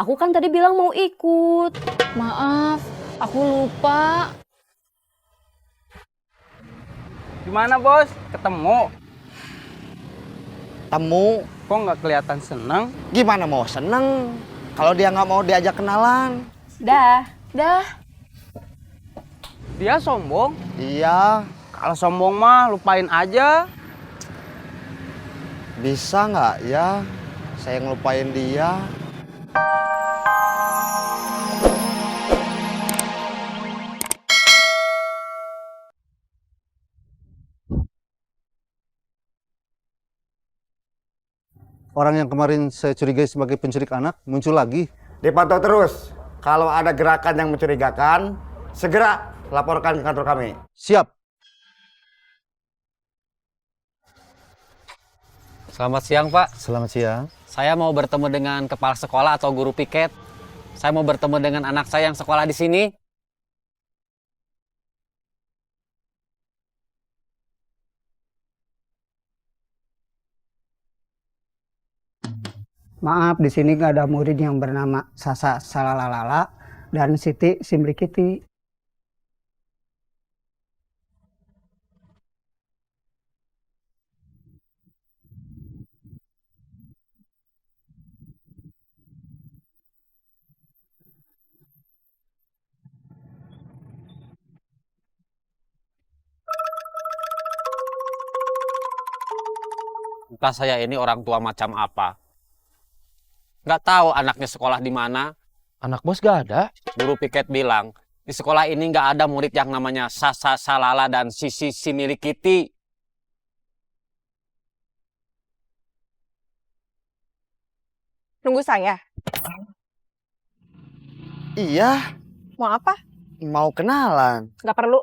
Aku kan tadi bilang mau ikut. Maaf, aku lupa. Gimana bos? Ketemu? Temu, Kok nggak kelihatan senang? gimana mau seneng kalau dia nggak mau diajak kenalan? Dah. Dia sombong? Iya, Kalau sombong mah lupain aja. bisa nggak ya saya ngelupain dia? Orang yang kemarin saya curigai sebagai penculik anak muncul lagi. Dipantau terus. Kalau ada gerakan yang mencurigakan, segera laporkan ke kantor kami. Siap. Selamat siang, Pak. Selamat siang. Saya mau bertemu dengan kepala sekolah atau guru piket. Saya mau bertemu dengan anak saya yang sekolah di sini. Maaf, di sini nggak ada murid yang bernama Sasa Salalalala dan Siti Simrikiti. Entah saya ini orang tua macam apa. Nggak tahu anaknya sekolah di mana. Anak bos gak ada? Guru piket bilang, di sekolah ini nggak ada murid yang namanya Sasa Salala dan Sisi Similikiti. Nunggu saya. Iya, Mau apa? mau kenalan. Nggak perlu.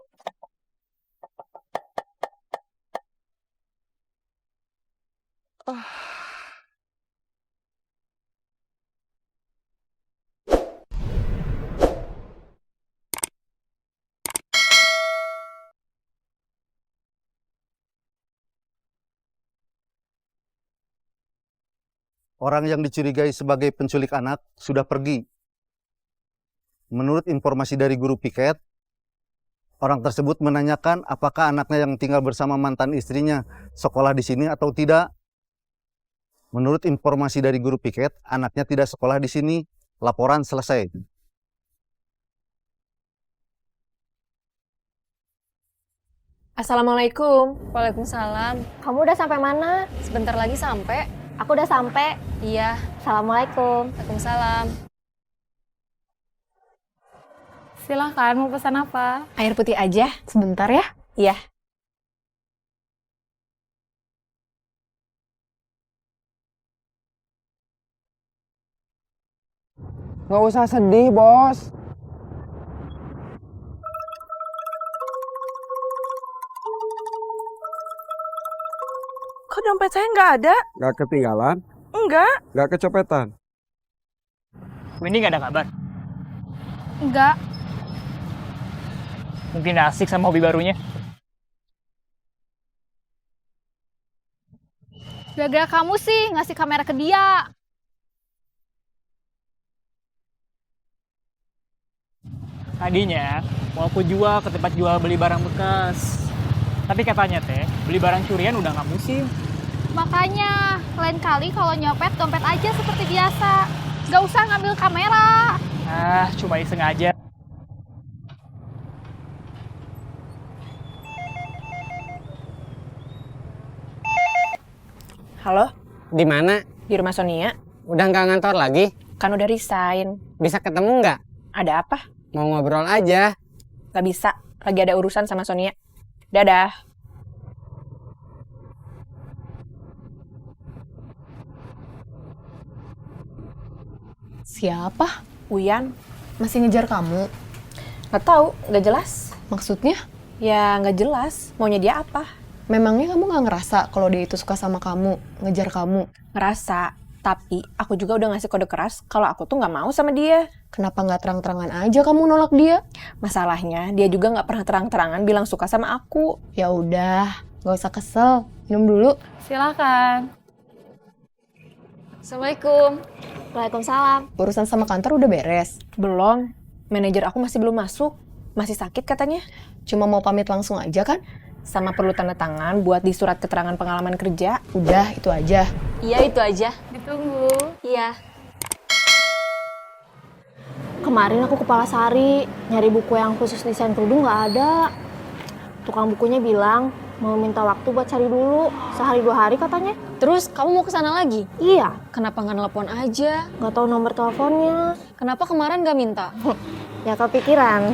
Orang yang dicurigai sebagai penculik anak sudah pergi. Menurut informasi dari guru piket, orang tersebut menanyakan apakah anaknya yang tinggal bersama mantan istrinya sekolah di sini atau tidak. Menurut informasi dari guru piket, anaknya tidak sekolah di sini. Laporan selesai. Assalamualaikum. Waalaikumsalam. Kamu udah sampai mana? Sebentar lagi sampai. Aku udah sampai. Iya. Assalamualaikum. Waalaikumsalam. Silahkan, mau pesan apa? Air putih aja. Sebentar ya. Iya. Nggak usah sedih bos. Kok dompet saya nggak ada? Gak ketinggalan? Enggak. Gak kecopetan? Windy nggak ada kabar? Enggak. Mungkin asik sama hobi barunya. Gara-gara kamu sih ngasih kamera ke dia. Tadinya mau aku jual ke tempat jual beli barang bekas. Tapi katanya teh, beli barang curian udah nggak musim. Makanya, lain kali kalau nyopet, dompet aja seperti biasa. Gak usah ngambil kamera. Ah, cuma iseng aja. Halo, Di mana? di rumah Sonia. Udah nggak ngantor lagi? Kan udah resign. Bisa ketemu nggak? Ada apa? Mau ngobrol aja. Gak bisa. Lagi ada urusan sama Sonia. Dadah. Siapa? Uyan. Masih ngejar kamu? Gak tahu, gak jelas. Maksudnya? Ya gak jelas. Maunya dia apa? Memangnya kamu gak ngerasa kalau dia itu suka sama kamu, ngejar kamu? Ngerasa. Tapi aku juga udah ngasih kode keras kalau aku tuh gak mau sama dia. Kenapa nggak terang-terangan aja kamu nolak dia? Masalahnya dia juga gak pernah terang-terangan bilang suka sama aku. Ya udah, nggak usah kesel. Minum dulu. Silakan. Assalamualaikum. Waalaikumsalam. Urusan sama kantor udah beres? Belum. Manajer aku masih belum masuk. Masih sakit katanya. Cuma mau pamit langsung aja kan? Sama perlu tanda tangan buat di surat keterangan pengalaman kerja. Udah, itu aja. Iya, itu aja. Ditunggu. Iya. Kemarin aku ke Palasari, nyari buku yang khusus desain kerudung nggak ada. Tukang bukunya bilang mau minta waktu buat cari dulu, sehari 2 hari katanya. Terus kamu mau ke sana lagi? Iya, Kenapa nggak nelpon aja? nggak tahu nomor teleponnya. Kenapa kemarin nggak minta? Ya kepikiran.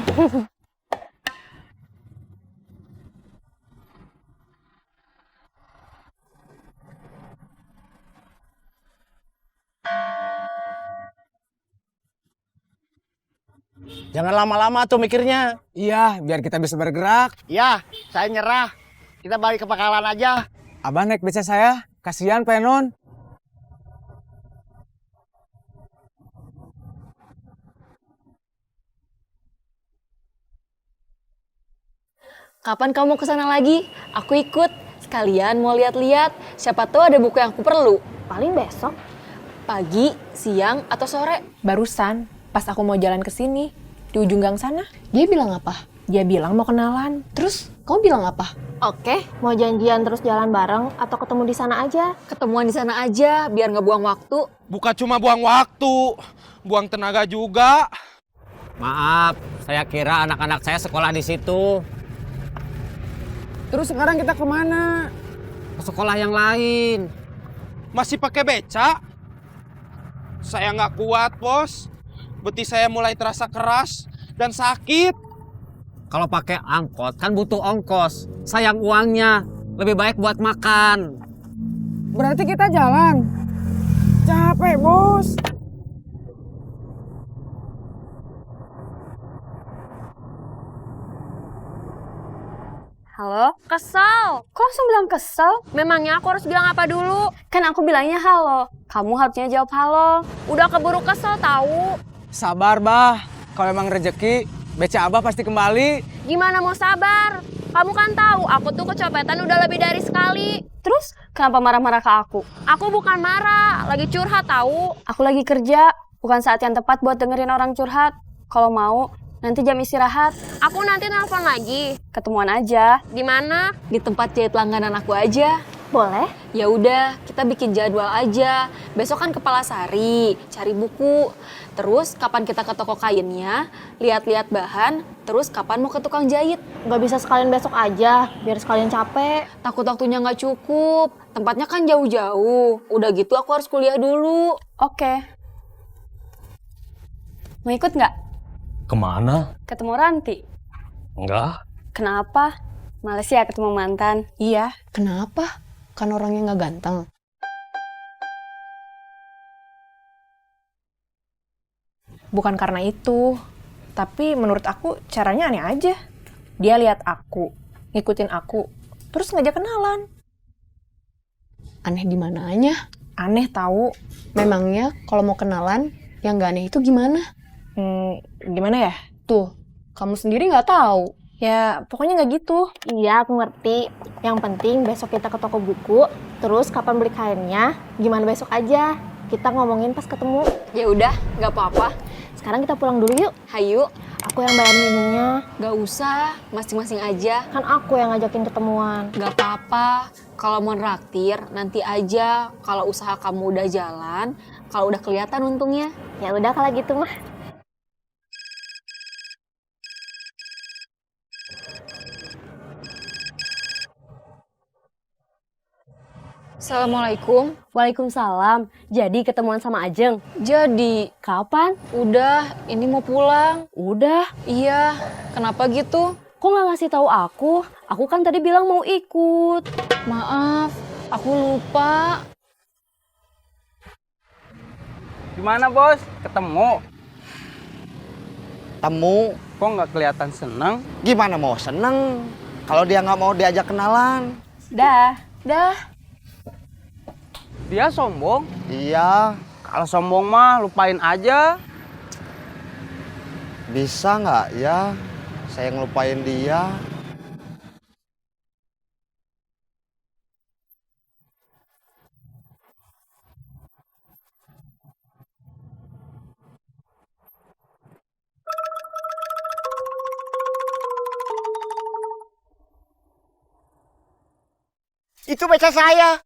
Jangan lama-lama tuh mikirnya. Iya, biar kita bisa bergerak. Ya, saya nyerah. Kita balik ke pangkalan aja. Abang naik beca saya. Kasihan Penon. Kapan kamu ke sana lagi? Aku ikut. Sekalian mau lihat-lihat. Siapa tahu ada buku yang aku perlu. Paling besok. Pagi, siang, atau sore? Barusan, pas aku mau jalan ke sini, di ujung gang sana, Dia bilang apa? dia bilang mau kenalan. Terus kamu bilang apa? Oke, mau janjian terus jalan bareng atau ketemu di sana aja? Ketemuan di sana aja, biar nggak buang waktu. Bukan cuma buang waktu, buang tenaga juga. Maaf, saya kira anak-anak saya sekolah di situ. Terus sekarang kita kemana? Ke sekolah yang lain. Masih pakai beca? Saya nggak kuat, bos. Betis saya mulai terasa keras dan sakit. Kalau pakai angkot kan butuh ongkos. Sayang uangnya. Lebih baik buat makan. Berarti kita jalan. Capek, bos. Halo? Kesel. Kok langsung bilang kesel? Memangnya aku harus bilang apa dulu? Kan aku bilangnya halo. Kamu harusnya jawab halo. Udah keburu kesel tahu. Sabar, Bah. Kalau emang rezeki, beca Abah pasti kembali. Gimana mau sabar? Kamu kan tahu aku tuh kecopetan udah lebih dari sekali. Terus kenapa marah-marah ke aku? Aku bukan marah, lagi curhat tahu. Aku lagi kerja, bukan saat yang tepat buat dengerin orang curhat. Kalau mau, nanti jam istirahat. Aku nanti nelpon lagi. Ketemuan aja. Di mana? Di tempat jahit langganan aku aja. Boleh? Ya udah, kita bikin jadwal aja. Besok kan ke Palasari, cari buku. Terus kapan kita ke toko kainnya, lihat-lihat bahan, terus kapan mau ke tukang jahit. Gak bisa sekalian besok aja, biar sekalian capek. Takut waktunya nggak cukup, tempatnya kan jauh-jauh. Udah gitu aku harus kuliah dulu. Oke. Mau ikut nggak? Kemana? Ketemu Ranti. Enggak. Kenapa? Males ya ketemu mantan. Iya, Kenapa? Kan orangnya nggak ganteng. bukan karena itu. Tapi menurut aku caranya aneh aja. Dia lihat aku, ngikutin aku, terus ngajak kenalan. Aneh di mananya? Aneh tahu. Memangnya kalau mau kenalan, yang nggak aneh itu gimana? Gimana ya? Tuh, kamu sendiri nggak tahu. Ya, pokoknya nggak gitu. Iya, aku ngerti. Yang penting besok kita ke toko buku, terus kapan beli kainnya, gimana besok aja. Kita ngomongin pas ketemu. Ya udah, nggak apa-apa. Sekarang kita pulang dulu yuk. Hayu, Aku yang bayar minumnya. nggak usah, masing-masing aja. Kan aku yang ngajakin ketemuan. Nggak apa-apa. Kalau mau traktir, nanti aja. Kalau usaha kamu udah jalan, kalau udah kelihatan untungnya. Ya udah kalau gitu mah. Assalamualaikum. Waalaikumsalam. Jadi ketemuan sama Ajeng? Jadi, Kapan? udah, ini mau pulang. Udah. Iya, kenapa gitu? Kok nggak ngasih tahu aku? Aku kan tadi bilang mau ikut. Maaf, aku lupa. Gimana, Bos? Ketemu? Temu, Kok nggak kelihatan senang? gimana mau seneng kalau dia nggak mau diajak kenalan? Dah. Dia sombong? Iya, Kalau sombong mah lupain aja. bisa nggak ya saya ngelupain dia? Itu beca saya.